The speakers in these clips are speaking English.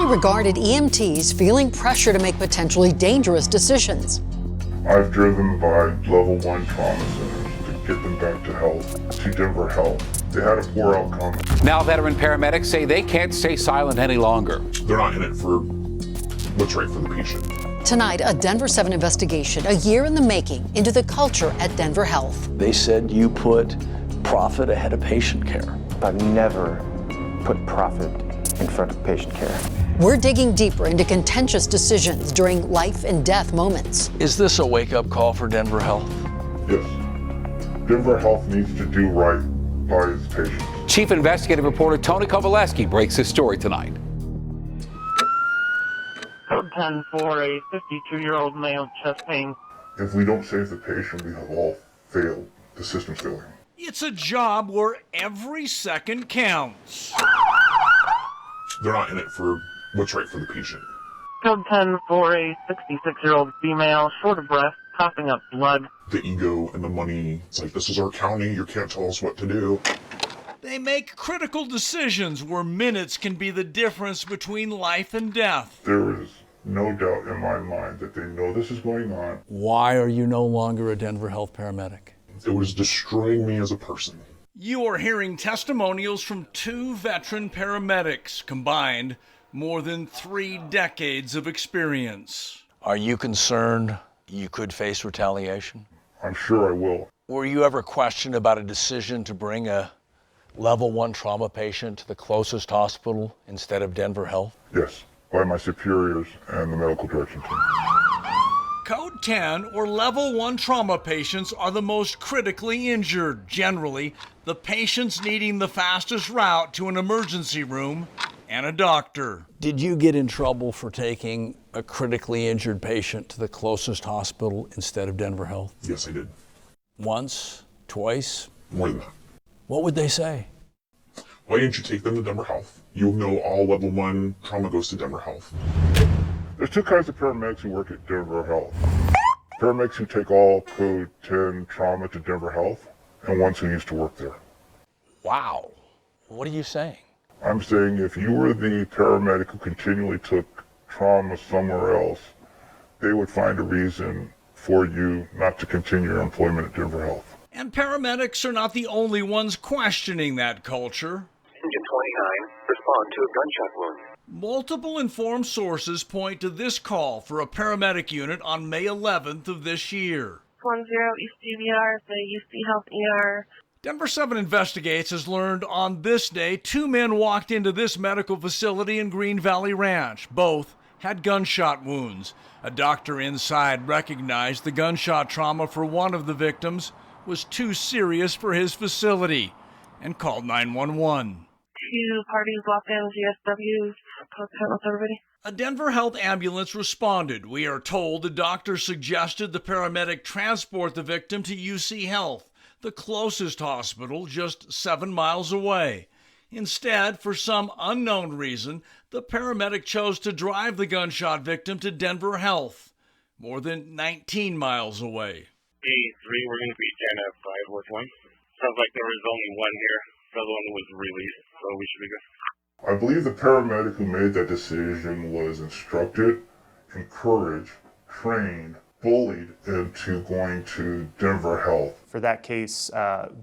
regarded EMTs feeling pressure to make potentially dangerous decisions. I've driven by level 1 trauma centers to get them back to health, to Denver Health. They had a poor outcome. Now veteran paramedics say they can't stay silent any longer. They're not in it for what's right for the patient. Tonight, a Denver 7 investigation, a year in the making, into the culture at Denver Health. They said you put profit ahead of patient care. I've never put profit in front of patient care. We're digging deeper into contentious decisions during life and death moments. Is this a wake-up call for Denver Health? Yes. Denver Health needs to do right by its patients. Chief investigative reporter Tony Kovaleski breaks his story tonight. Code 10 for a 52-year-old male, chest pain. If we don't save the patient, we have all failed. The system's failing. It's a job where every second counts. They're not in it for what's right for the patient. Code 10 for a 66-year-old female, short of breath, coughing up blood. The ego and the money, it's like, this is our county, you can't tell us what to do. They make critical decisions where minutes can be the difference between life and death. There is no doubt in my mind that they know this is going on. Why are you no longer a Denver Health paramedic? It was destroying me as a person. You are hearing testimonials from 2 veteran paramedics, combined more than 3 decades of experience. Are you concerned you could face retaliation? I'm sure I will. Were you ever questioned about a decision to bring a level 1 trauma patient to the closest hospital instead of Denver Health? Yes, by my superiors and the medical direction team. Code 10 or level 1 trauma patients are the most critically injured. Generally, the patients needing the fastest route to an emergency room and a doctor. Did you get in trouble for taking a critically injured patient to the closest hospital instead of Denver Health? Yes, I did. Once? Twice? More than that. What would they say? Why didn't you take them to Denver Health? You know all level 1 trauma goes to Denver Health. There's 2 kinds of paramedics who work at Denver Health. Paramedics who take all Code 10 trauma to Denver Health, and ones who used to work there. Wow. What are you saying? I'm saying if you were the paramedic who continually took trauma somewhere else, they would find a reason for you not to continue your employment at Denver Health. And paramedics are not the only ones questioning that culture. Engine 29, respond to a gunshot wound. Multiple informed sources point to this call for a paramedic unit on May 11th of this year. 10 East DVR, the UC Health ER. Denver 7 Investigates has learned on this day 2 men walked into this medical facility in Green Valley Ranch. Both had gunshot wounds. A doctor inside recognized the gunshot trauma for one of the victims was too serious for his facility and called 911. 2 parties walked in, GSWs, with everybody. A Denver Health ambulance responded. We are told the doctor suggested the paramedic transport the victim to UC Health, the closest hospital just 7 miles away. Instead, for some unknown reason, the paramedic chose to drive the gunshot victim to Denver Health, more than 19 miles away. A3, we're going to be 10 at 5 with 1. Sounds like there was only one here. The other one was released, so we should be good. I believe the paramedic who made that decision was instructed, encouraged, trained, bullied into going to Denver Health. For that case,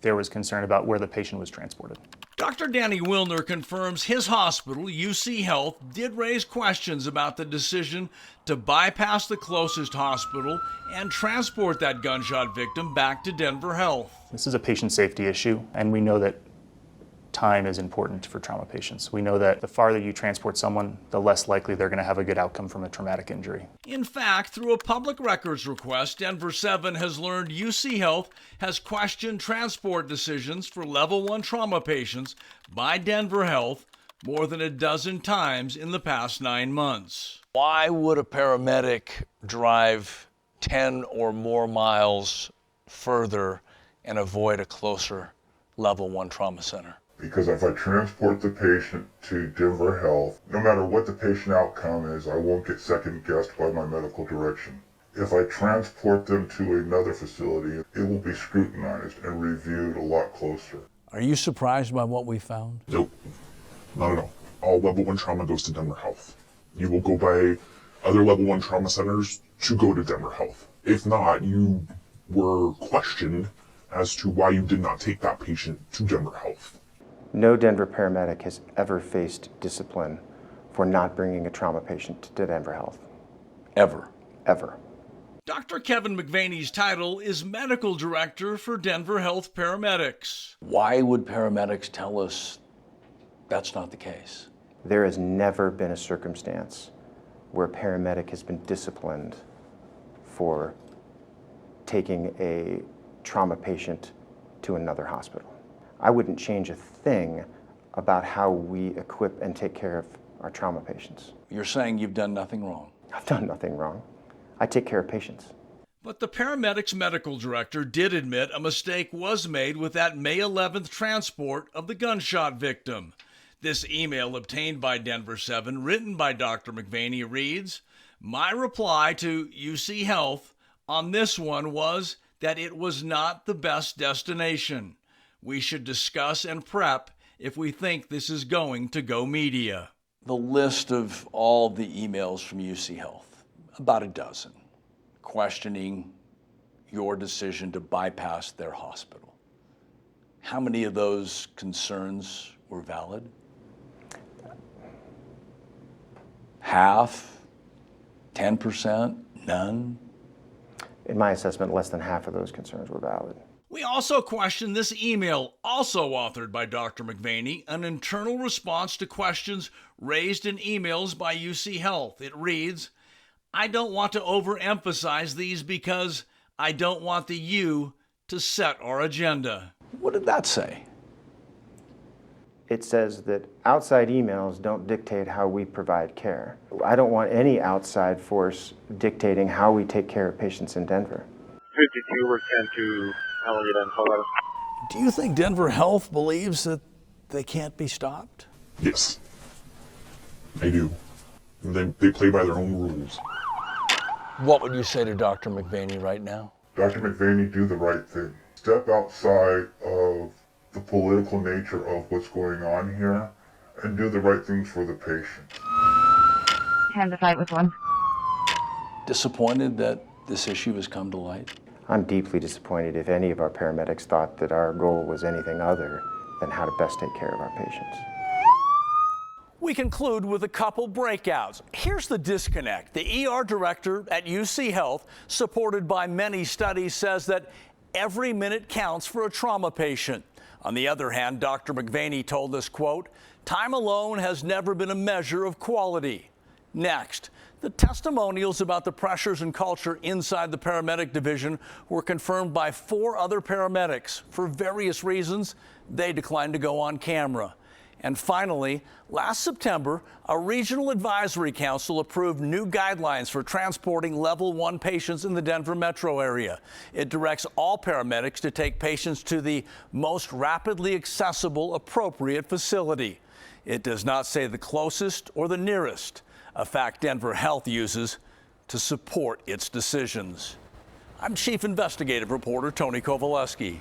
there was concern about where the patient was transported. Dr. Danny Wilner confirms his hospital, UC Health, did raise questions about the decision to bypass the closest hospital and transport that gunshot victim back to Denver Health. This is a patient safety issue, and we know that time is important for trauma patients. We know that the farther you transport someone, the less likely they're going to have a good outcome from a traumatic injury. In fact, through a public records request, Denver 7 has learned UC Health has questioned transport decisions for level 1 trauma patients by Denver Health more than a dozen times in the past 9 months. Why would a paramedic drive 10 or more miles further and avoid a closer level 1 trauma center? Because if I transport the patient to Denver Health, no matter what the patient outcome is, I won't get second-guessed by my medical direction. If I transport them to another facility, it will be scrutinized and reviewed a lot closer. Are you surprised by what we found? Nope, not at all. All level 1 trauma goes to Denver Health. You will go by other level 1 trauma centers to go to Denver Health. If not, you were questioned as to why you did not take that patient to Denver Health. No Denver paramedic has ever faced discipline for not bringing a trauma patient to Denver Health. Ever. Ever. Dr. Kevin McVaney's title is Medical Director for Denver Health Paramedics. Why would paramedics tell us that's not the case? There has never been a circumstance where a paramedic has been disciplined for taking a trauma patient to another hospital. I wouldn't change a thing about how we equip and take care of our trauma patients. You're saying you've done nothing wrong? I've done nothing wrong. I take care of patients. But the paramedics medical director did admit a mistake was made with that May 11th transport of the gunshot victim. This email obtained by Denver 7, written by Dr. McVaney, reads, "My reply to UC Health on this one was that it was not the best destination. We should discuss and prep if we think this is going to go media." The list of all the emails from UC Health, about a dozen, questioning your decision to bypass their hospital. How many of those concerns were valid? Half? 10%? None? In my assessment, less than half of those concerns were valid. We also question this email, also authored by Dr. McVaney, an internal response to questions raised in emails by UC Health. It reads, "I don't want to overemphasize these because I don't want the U to set our agenda." What did that say? It says that outside emails don't dictate how we provide care. I don't want any outside force dictating how we take care of patients in Denver. 52 were sent to Elliott and Colorado. Do you think Denver Health believes that they can't be stopped? Yes, I do. They play by their own rules. What would you say to Dr. McVaney right now? Dr. McVaney, do the right thing. Step outside of the political nature of what's going on here and do the right things for the patient. Hand the fight with one. Disappointed that this issue has come to light? I'm deeply disappointed if any of our paramedics thought that our goal was anything other than how to best take care of our patients. We conclude with a couple breakouts. Here's the disconnect. The ER director at UC Health, supported by many studies, says that every minute counts for a trauma patient. On the other hand, Dr. McVaney told us, quote, "Time alone has never been a measure of quality." Next, the testimonials about the pressures and culture inside the paramedic division were confirmed by 4 other paramedics. For various reasons, they declined to go on camera. And finally, last September, a regional advisory council approved new guidelines for transporting level 1 patients in the Denver metro area. It directs all paramedics to take patients to the most rapidly accessible, appropriate facility. It does not say the closest or the nearest, a fact Denver Health uses to support its decisions. I'm Chief Investigative Reporter Tony Kowaleski.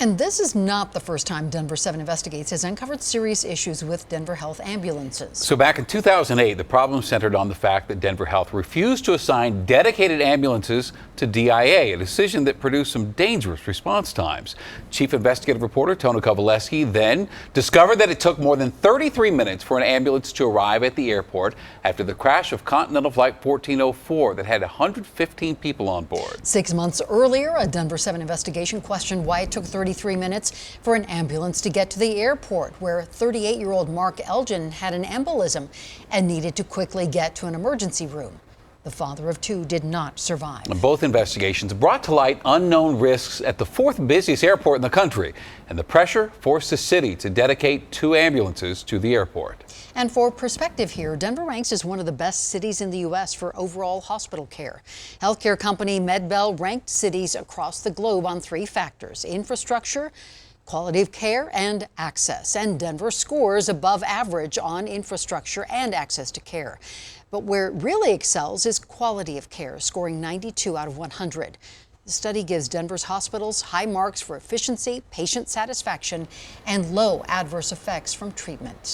And this is not the first time Denver 7 Investigates has uncovered serious issues with Denver Health ambulances. So back in 2008, the problem centered on the fact that Denver Health refused to assign dedicated ambulances to DIA, a decision that produced some dangerous response times. Chief Investigative Reporter Tony Kowaleski then discovered that it took more than 33 minutes for an ambulance to arrive at the airport after the crash of Continental Flight 1404 that had 115 people on board. 6 months earlier, a Denver 7 investigation questioned why it took 33 minutes for an ambulance to get to the airport, where 38-year-old Mark Elgin had an embolism and needed to quickly get to an emergency room. The father of 2 did not survive. Both investigations brought to light unknown risks at the 4th busiest airport in the country, and the pressure forced the city to dedicate 2 ambulances to the airport. And for perspective here, Denver ranks as one of the best cities in the U.S. for overall hospital care. Healthcare company MedBell ranked cities across the globe on 3 factors: infrastructure, quality of care, and access. And Denver scores above average on infrastructure and access to care. But where it really excels is quality of care, scoring 92 out of 100. The study gives Denver's hospitals high marks for efficiency, patient satisfaction, and low adverse effects from treatment.